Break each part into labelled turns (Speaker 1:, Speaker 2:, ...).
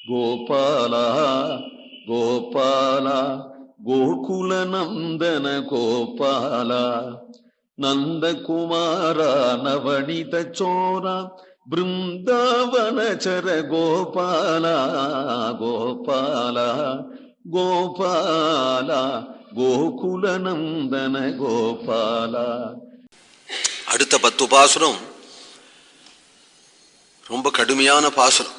Speaker 1: கோபால கோபால கோகுல நந்தன கோபால நந்தகுமார நவனித சோர பிருந்தாவனச்சர கோபால கோபால கோபால கோகுல நந்தன கோபால.
Speaker 2: அடுத்த 10 பாசுரம் ரொம்ப கடுமையான பாசுரம்.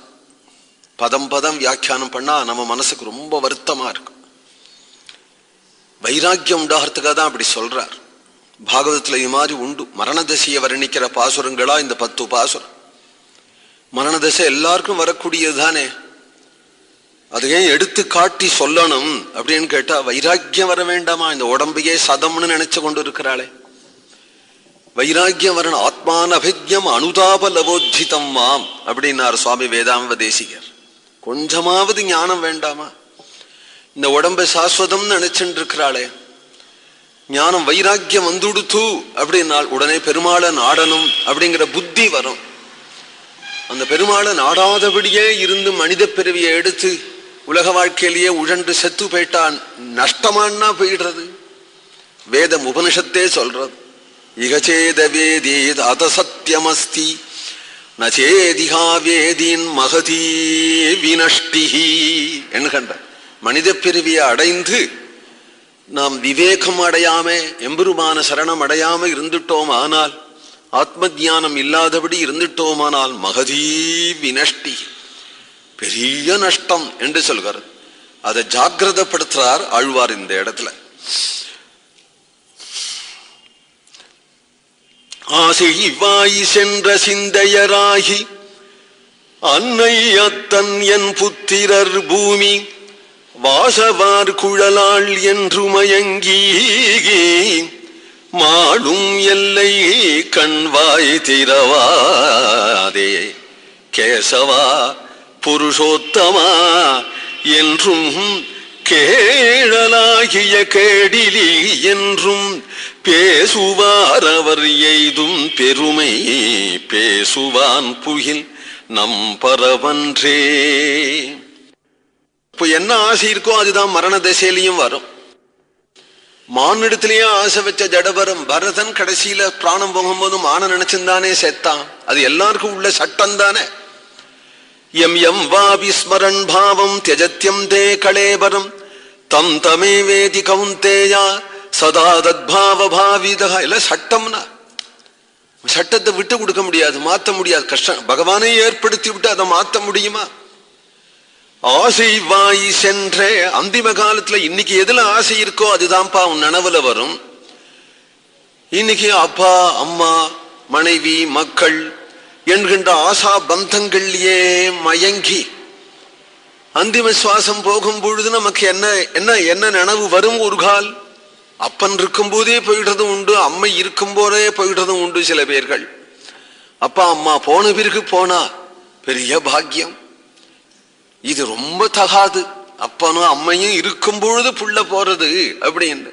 Speaker 2: பதம் பதம் வியாக்கியானம் பண்ணா நம்ம மனசுக்கு ரொம்ப வருத்தமா இருக்கு. வைராக்கியம் உண்டாகிறதுக்காக தான் அப்படி சொல்றார். பாகவதத்துல இது மாதிரி உண்டு. மரண தசையை வர்ணிக்கிற பாசுரங்களா இந்த 10 பாசுரம். மரண தசை எல்லாருக்கும் வரக்கூடியதுதானே, அதையே எடுத்து காட்டி சொல்லணும் அப்படின்னு கேட்டா வைராக்கியம் வர வேண்டாமா? இந்த உடம்பையே சதம்னு நினைச்சு கொண்டு இருக்கிறாளே, வைராக்கியம் வரணும். ஆத்மான அபிஜ்யம் அனுதாப லவோஜிதம் மாம் அப்படின்னார் சுவாமி வேதாந்த தேசிகர். கொஞ்சமாவது ஞானம் வேண்டாமா? இந்த உடம்பை சாஸ்வதம் நினைச்சுட்டு இருக்கிறாளே, ஞானம் வைராக்கியம் வந்துடுத்து அப்படின்னால் உடனே பெருமாளை நாடணும் அப்படிங்கிற புத்தி வரும். அந்த பெருமாளை நாடாதபடியே இருந்து மனித பிறவியை எடுத்து உலக வாழ்க்கையிலேயே உழன்று செத்து போயிட்டான். நஷ்டமானா போயிடுறது. வேதம் உபனிஷத்தே சொல்றது, இகச்சேத வேதேத் அத சத்தியமஸ்தி நச்சேதிகா வேதீன் மகதீ வினஷ்டிஹி என்கின்ற மனித பிறவியை அடைந்து நாம் விவேகம் அடையாம எம்பெருமான சரணம் அடையாம இருந்துட்டோம், ஆனால் ஆத்ம தியானம் இல்லாதபடி இருந்துட்டோமானால் மகதீ வினஷ்டி, பெரிய நஷ்டம் என்று சொல்கிறார். அதை ஜாக்கிரதப்படுத்துறார் ஆழ்வார் இந்த இடத்துல. ஆசை வாய் சென்ற சிந்தையராகி அன்னை அத்தன் என் புத்திரர் பூமி வாசவார் குழலாள் என்று மயங்கி மாடும் எல்லை கண்வாய் திரவாதே கேசவா புருஷோத்தமா என்றும் கேழலாகிய கேடிலி என்றும் பேசுவார் அவர் எய்தும் பெருமை பேசுவான் புகில் நம் பரவன்றே. இப்போ என்ன ஆசை இருக்கோ அதுதான் மரண தசையிலையும் வரும். மானிடத்திலேயே ஆசை வச்ச ஜடபரம் பரதன் கடைசியில பிராணம் போகும்போது மான நினைச்சுதானே செத்தான். அது எல்லாருக்கும் உள்ள சட்டம் தானே. எம் எம் வாபி ஸ்மரன் பாவம் தியஜத்யம் தே கலேபரம் தம் தமே வேதி கவுந்தேயா சதா தத்பாவ பாவிதா. எல்லாம் சட்டம்னா சட்டத்தை விட்டு கொடுக்க முடியாது, மாற்ற முடியாது. கஷ்டம் பகவானை ஏற்படுத்தி விட்டு அதை மாற்ற முடியுமா? ஆசை வாய் சென்றே அந்திம காலத்துல இன்னைக்கு எதுல ஆசை இருக்கோ அதுதான்ப்பா உன் நனவுல வரும். இன்னைக்கு அப்பா அம்மா மனைவி மக்கள் என்கின்ற ஆசா பந்தங்கள்லயே மயங்கி அந்திம சுவாசம் போகும் பொழுது நமக்கு என்ன என்ன என்ன நனவு வரும்? ஒரு கால் அப்பன் இருக்கும் போதே போயிடுறதும் உண்டு, அம்மை இருக்கும் போதே போயிடுறதும் உண்டு. சில பேர்கள் அப்பா அம்மா போன பிறகு போனா பெரிய பாக்கியம். இது ரொம்ப தகாது. அப்பனும் அம்மையும் இருக்கும் பொழுது புள்ள போறது அப்படின்னு.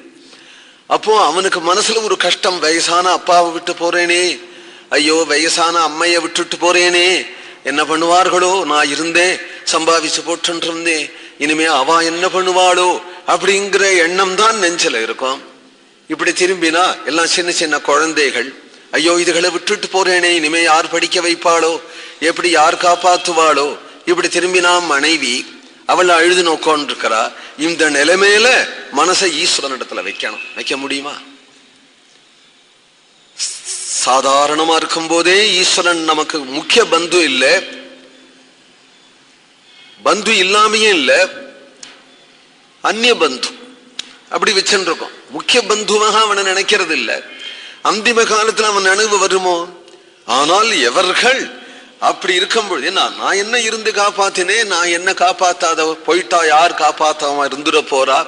Speaker 2: அப்போ அவனுக்கு மனசுல ஒரு கஷ்டம், வயசான அப்பாவை விட்டு போறேனே, ஐயோ வயசான அம்மையை விட்டுட்டு போறேனே, என்ன பண்ணுவார்களோ, நான் இருந்தேன் சம்பாதிச்சு போட்டு இருந்தேன், இனிமே அவ என்ன பண்ணுவாளோ அப்படிங்கிற எண்ணம் தான் நெஞ்சில இருக்கும். இப்படி திரும்பினா எல்லாம் சின்ன சின்ன குழந்தைகள், ஐயோ இதுகளை விட்டுட்டு போறேனே, இனிமே யார் படிக்க வைப்பாளோ, எப்படி யார் காப்பாத்துவாளோ. இப்படி திரும்பினா மனைவி, அவள் அழுது நோக்கோன்னு இருக்கிறா. இந்த நிலைமையில மனசை ஈஸ்வரனிடத்துல வைக்கணும். வைக்க முடியுமா? சாதாரணமா இருக்கும் போதே ஈஸ்வரன் நமக்கு முக்கிய பந்து இல்லை, பந்து இல்லாமையும் இல்லை, அந்நிய பந்து அப்படி வச்சுட்டு இருக்கோம். முக்கிய பந்துவாக அவனை நினைக்கிறது இல்லை. அந்திம காலத்துல அவன் நினைவு வருமோ? ஆனால் எவர்கள் அப்படி இருக்கும் பொழுது நான் என்ன இருந்து காப்பாத்தினேன், நான் என்ன காப்பாத்தாத போயிட்டா யார் காப்பாத்தாம இருந்துட போறா,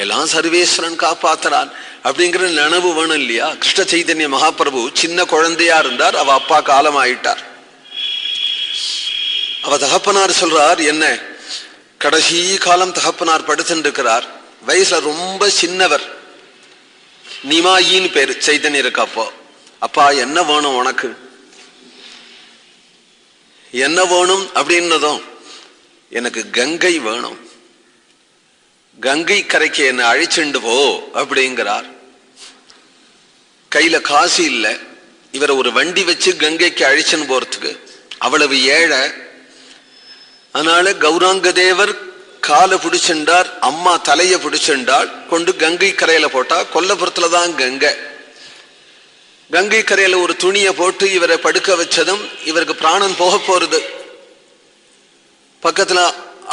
Speaker 2: எல்லாம் சர்வேஸ்வரன் காப்பாத்துறான் அப்படிங்கிற நினைவு வேணும் இல்லையா? கிருஷ்ண சைதன்ய மகாபிரபு சின்ன குழந்தையா இருந்தார், அவ அப்பா காலம் ஆயிட்டார். அவ தகப்பனார் சொல்றார், என்ன கடைசி காலம் தகப்பனார் படுத்துட்டு இருக்கிறார். வயசுல ரொம்ப சின்னவர், நிமாயின்னு பேரு சைதன்யருக்கு. அப்பா என்ன வேணும் உனக்கு, என்ன வேணும் அப்படின்னதும் எனக்கு கங்கை வேணும், கங்கை கரைக்கு என்ன அழிச்சுண்டு போ அப்படிங்கிறார். கையில காசு இல்லை, இவரை ஒரு வண்டி வச்சு கங்கைக்கு அழிச்சுன்னு போறதுக்கு. அவ்வளவு ஏழை. அதனால கௌராங்க தேவர் காலை பிடிச்சுண்டார், அம்மா தலைய பிடிச்சுண்டாள், கொண்டு கங்கை கரையில போட்டா. கொல்லபுரத்துலதான் கங்கை. கங்கை கரையில ஒரு துணியை போட்டு இவரை படுக்க வச்சதும் இவருக்கு பிராணன் போக போறது. பக்கத்துல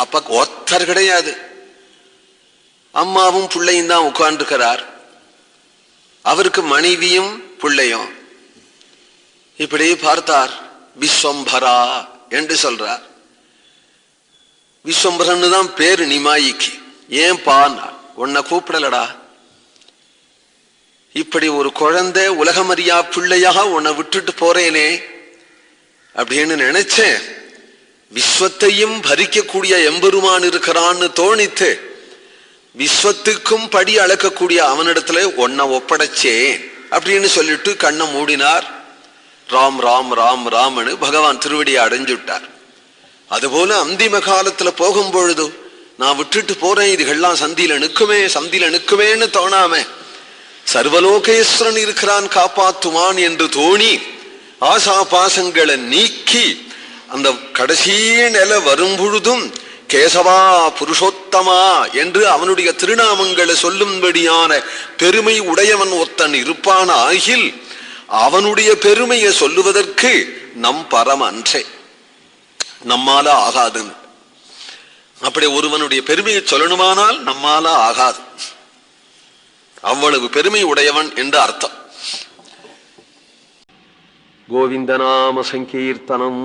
Speaker 2: அப்ப ஒத்தர் கிடையாது, அம்மாவும் பிள்ளையும் தான் உட்கார்ந்துக்கிறார். அவருக்கு மனைவியும் பிள்ளையும். இப்படி பார்த்தார். விஸ்வம்பரா என்று சொல்றார். விஸ்வம்பரன்னு தான் பேரு நிமாயிக்கு. ஏன் பான்னா, உன்னை கூப்பிடலடா, இப்படி ஒரு குழந்தை உலகமறியா பிள்ளையாக உன்னை விட்டுட்டு போறேனே அப்படின்னு நினைச்சேன். விஸ்வத்தையும் பறிக்கக்கூடிய எம்பெருமான் இருக்கிறான்னு தோணித்து விஸ்வத்துக்கும் படி அளக்கக்கூடிய அவனிடத்துல உன்னை ஒப்படைச்சேன் அப்படின்னு சொல்லிட்டு கண்ணை மூடினார். ராம் ராம் ராம் ராம்னு பகவான் திருவடியை அடைஞ்சுட்டார். அதுபோல அந்திம காலத்துல போகும் பொழுது நான் விட்டுட்டு போறேன், இதுகள்லாம் சந்தியில நிற்குமேன்னு தோணாம சர்வலோகேஸ்வரன் இருக்கிறான் காப்பாத்துவான் என்று தோணி ஆசா பாசங்களை நீக்கி அந்த கடைசி நிலை வரும் பொழுதும் கேசவா புருஷோத்தமா என்று அவனுடைய திருநாமங்களை சொல்லும்படியான பெருமை உடையவன் ஒருத்தன் இருப்பான ஆகில் அவனுடைய பெருமையை சொல்லுவதற்கு நம் பரம் அன்றே, நம்மால ஆகாதுன்னு. அப்படி ஒருவனுடைய பெருமையை சொல்லணுமானால் நம்மால ஆகாது, அவ்வளவு பெருமை உடையவன் என்று அர்த்தம். கோவிந்த நாம சங்கீர்த்தனம்.